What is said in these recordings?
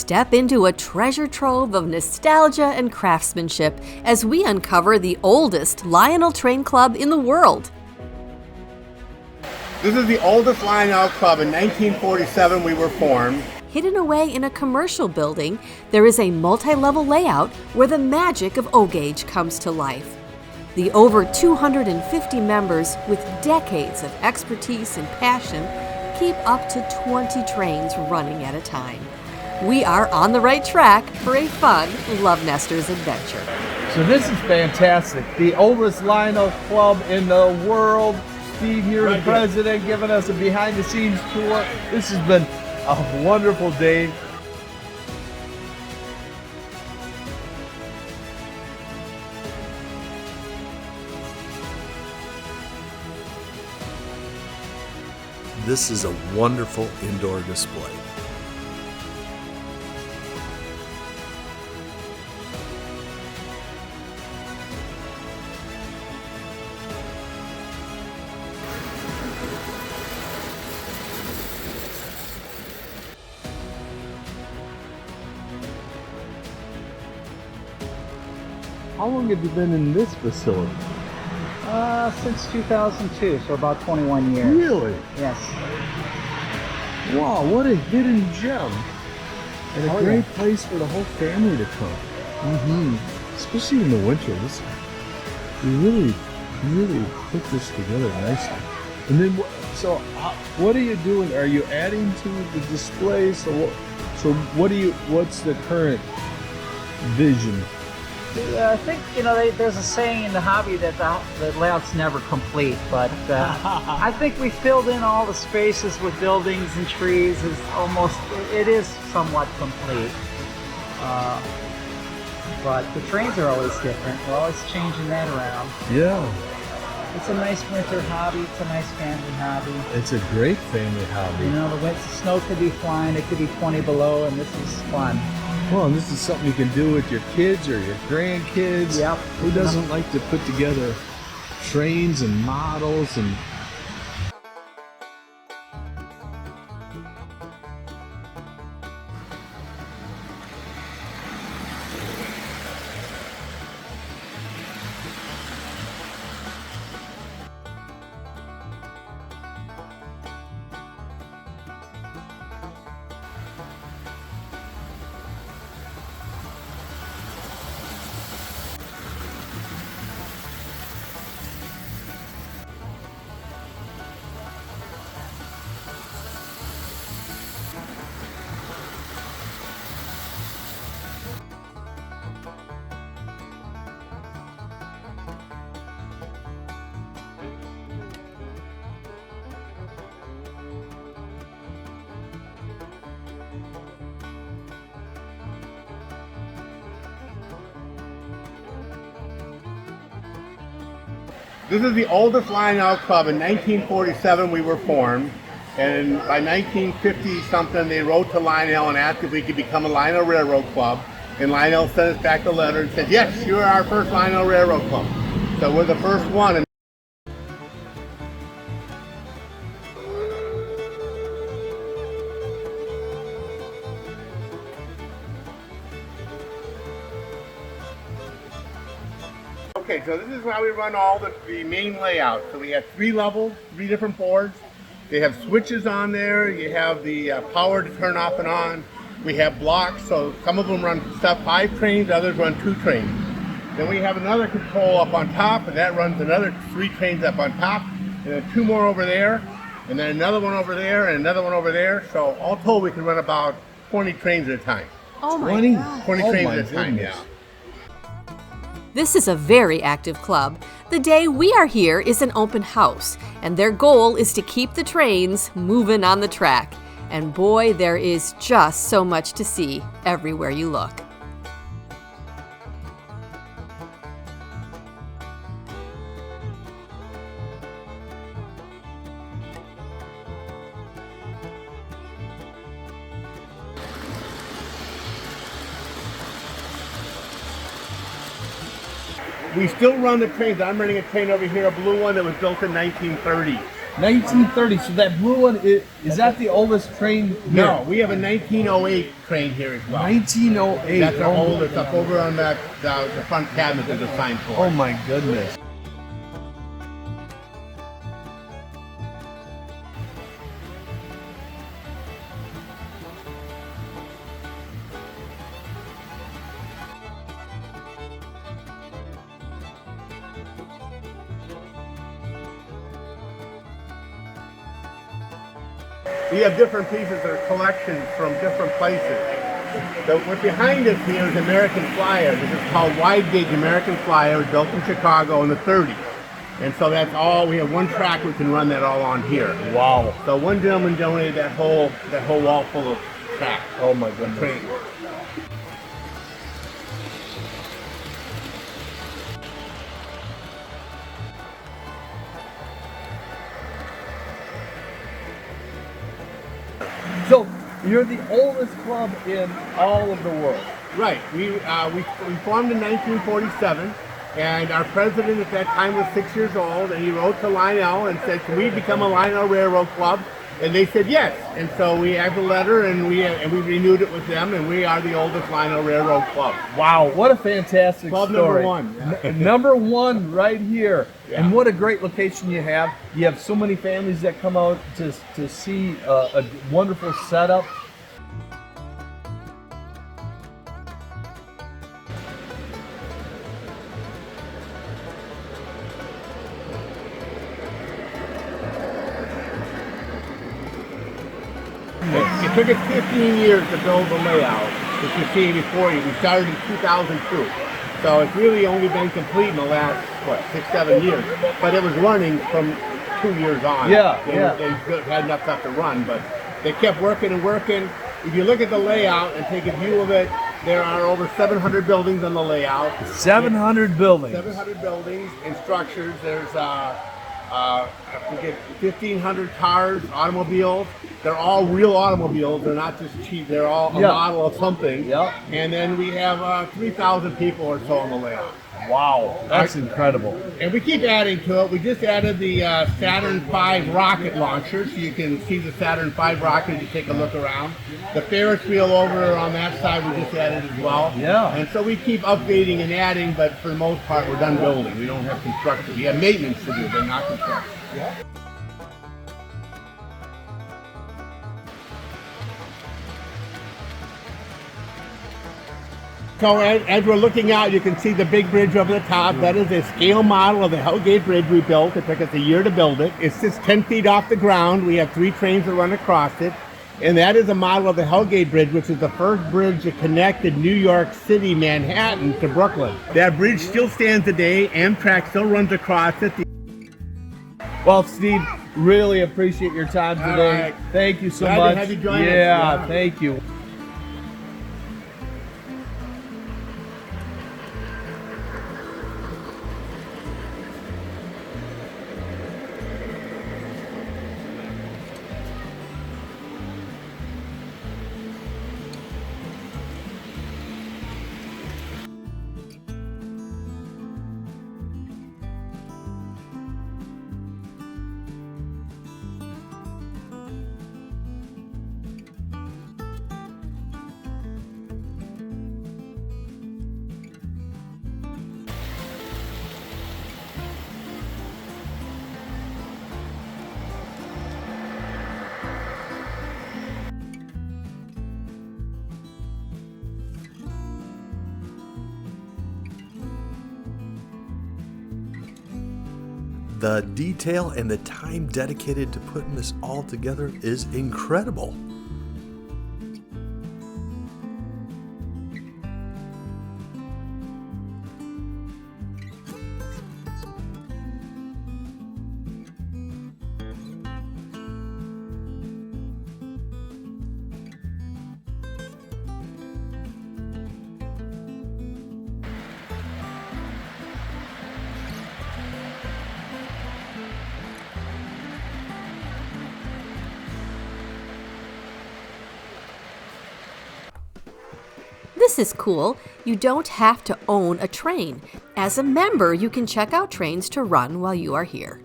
Step into a treasure trove of nostalgia and craftsmanship as we uncover the oldest Lionel Train Club in the world. This is the oldest Lionel Club. In 1947 we were formed. Hidden away in a commercial building, there is a multi-level layout where the magic of O-Gauge comes to life. The over 250 members with decades of expertise and passion keep up to 20 trains running at a time. We are on the right track for a fun LoveNesters adventure. So this is fantastic. The oldest Lionel Club in the world. Steve here, the president, giving us a behind-the-scenes tour. This has been a wonderful day. This is a wonderful indoor display. How long have you been in this facility? Since 2002, so about 21 years. Really? Yes. Wow, what a hidden gem. And a great place for the whole family to come. Especially in the winter. You really put this together nicely. And then, so what are you doing? Are you adding to the display? What's the current vision? I think, there's a saying in the hobby that the layout's never complete, but I think we filled in all the spaces with buildings and trees. It is somewhat complete. But the trains are always different. We're always changing that around. Yeah. It's a nice winter hobby. It's a nice family hobby. It's a great family hobby. The snow could be flying, it could be 20 below, and this is fun. Well, and this is something you can do with your kids or your grandkids. Yep. Who doesn't like to put together trains and models and... This is the oldest Lionel Club. In 1947 we were formed, and by 1950 something they wrote to Lionel and asked if we could become a Lionel Railroad Club, and Lionel sent us back a letter and said, yes, you are our first Lionel Railroad Club. So we're the first one. Okay, so this is how we run all the main layout. So we have 3 levels, 3 different boards. They have switches on there. You have the power to turn off and on. We have blocks, so some of them run 5 trains, others run 2 trains. Then we have another control up on top, and that runs another 3 trains up on top, and then 2 more over there, and then another one over there, and another one over there. So all told, we can run about 20 trains at a time. Oh my God. 20 trains at a time, yeah. This is a very active club. The day we are here is an open house, and their goal is to keep the trains moving on the track. And boy, there is just so much to see everywhere you look. We still run the trains. I'm running a train over here, a blue one that was built in 1930. 1930. So that blue one, is that the oldest train here? No, we have a 1908 train here as well. 1908. That's our oldest. Up over on the front cabinet there's a sign for Oh it. my goodness. We have different pieces that are collections from different places. So what's behind us here is American Flyer. This is called wide gauge American Flyer. It was built in Chicago in the 30s. And so that's all, we have one track we can run that all on here. Wow. So one gentleman donated that whole wall full of track. Oh my goodness. Train. So you're the oldest club in all of the world. Right. We formed in 1947, and our president at that time was 6 years old, and he wrote to Lionel and said, "Can we become a Lionel Railroad Club?" And they said yes. And so we have the letter, and we renewed it with them, and we are the oldest Lionel Railroad Club. Wow, what a fantastic Club story. number one. Number one right here. Yeah. And what a great location you have. You have so many families that come out to see a wonderful setup. It took us 15 years to build the layout, as you see before you. We started in 2002. So it's really only been complete in the last, 6, 7 years. But it was running from 2 years on. Yeah, They had enough stuff to run, but they kept working and working. If you look at the layout and take a view of it, there are over 700 buildings on the layout. 700 buildings. 700 buildings and structures. There's I forget, 1,500 cars, automobiles. They're all real automobiles. They're not just cheap. They're all a model of something. Yep. And then we have 3,000 people or so on the layout. Wow, that's incredible. And we keep adding to it. We just added the Saturn V rocket launcher, so you can see the Saturn V rocket as you take a look around. The Ferris Wheel over on that side we just added as well. Yeah. And so we keep updating and adding, but for the most part we're done building. We don't have construction. We have maintenance to do, but not construction. So as we're looking out, you can see the big bridge over the top. That is a scale model of the Hellgate Bridge we built. It took us a year to build it. It's just 10 feet off the ground. We have 3 trains that run across it. And that is a model of the Hellgate Bridge, which is the first bridge that connected New York City, Manhattan to Brooklyn. That bridge still stands today. Amtrak still runs across it. Well, Steve, really appreciate your time today. All right. Thank you so Glad to much. have you join us. Yeah, Yeah. thank you. The detail and the time dedicated to putting this all together is incredible. This is cool. You don't have to own a train. As a member, you can check out trains to run while you are here.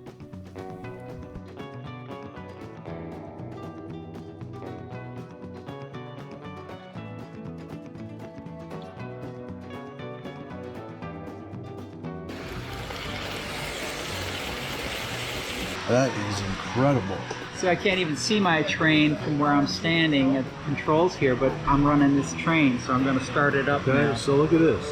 That is incredible. See, I can't even see my train from where I'm standing at the controls here, but I'm running this train, so I'm going to start it up Okay, now. so look at this.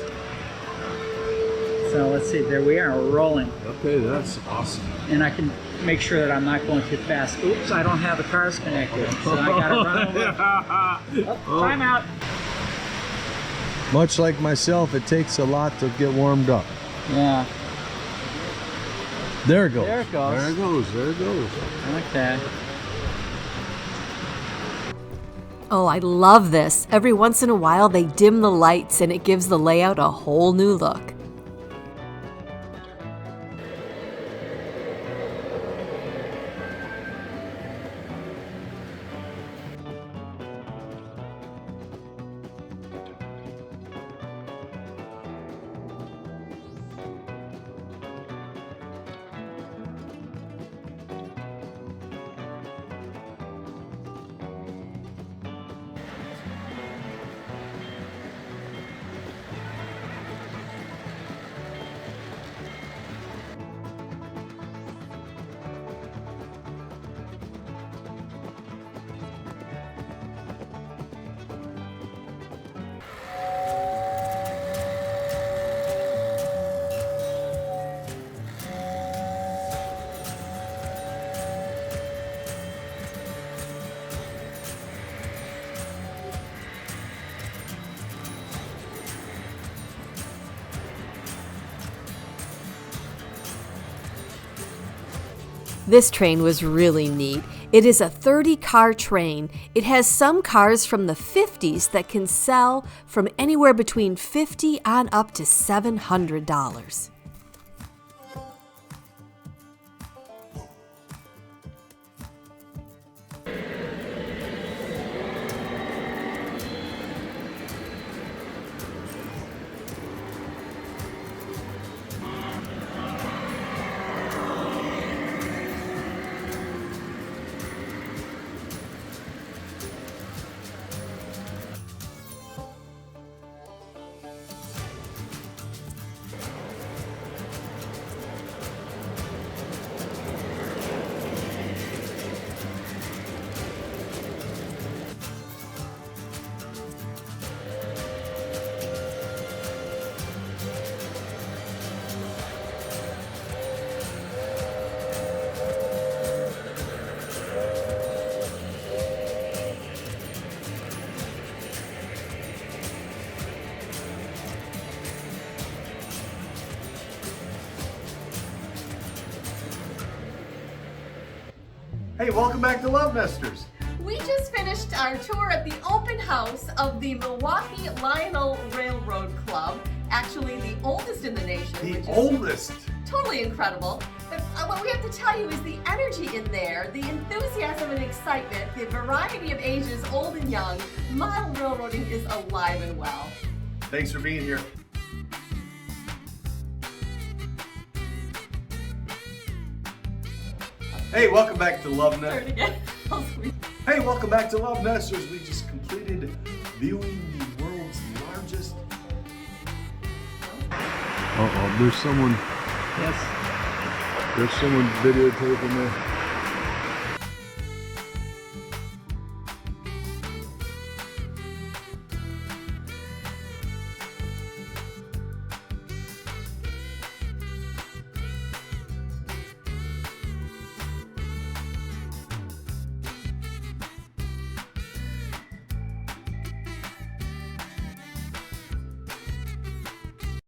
So let's see, there we are, we're rolling. Okay, that's awesome. And I can make sure that I'm not going too fast. Oops, I don't have the cars connected, so I got to run over. Oh, time out. Much like myself, it takes a lot to get warmed up. Yeah. There it goes. There it goes. There it goes. There it goes. Okay. Oh, I love this. Every once in a while they dim the lights and it gives the layout a whole new look. This train was really neat. It is a 30-car train. It has some cars from the 50s that can sell from anywhere between $50 on up to $700. Hey, welcome back to LoveNesters. We just finished our tour at the open house of the Milwaukee Lionel Railroad Club, actually the oldest in the nation. The which oldest. is totally incredible. But what we have to tell you is the energy in there, the enthusiasm and excitement, the variety of ages, old and young. Model railroading is alive and well. Thanks for being here. Hey, welcome back to LoveNesters. Hey, welcome back to LoveNesters. We just completed viewing the world's largest. There's someone. Yes. There's someone videotaping there.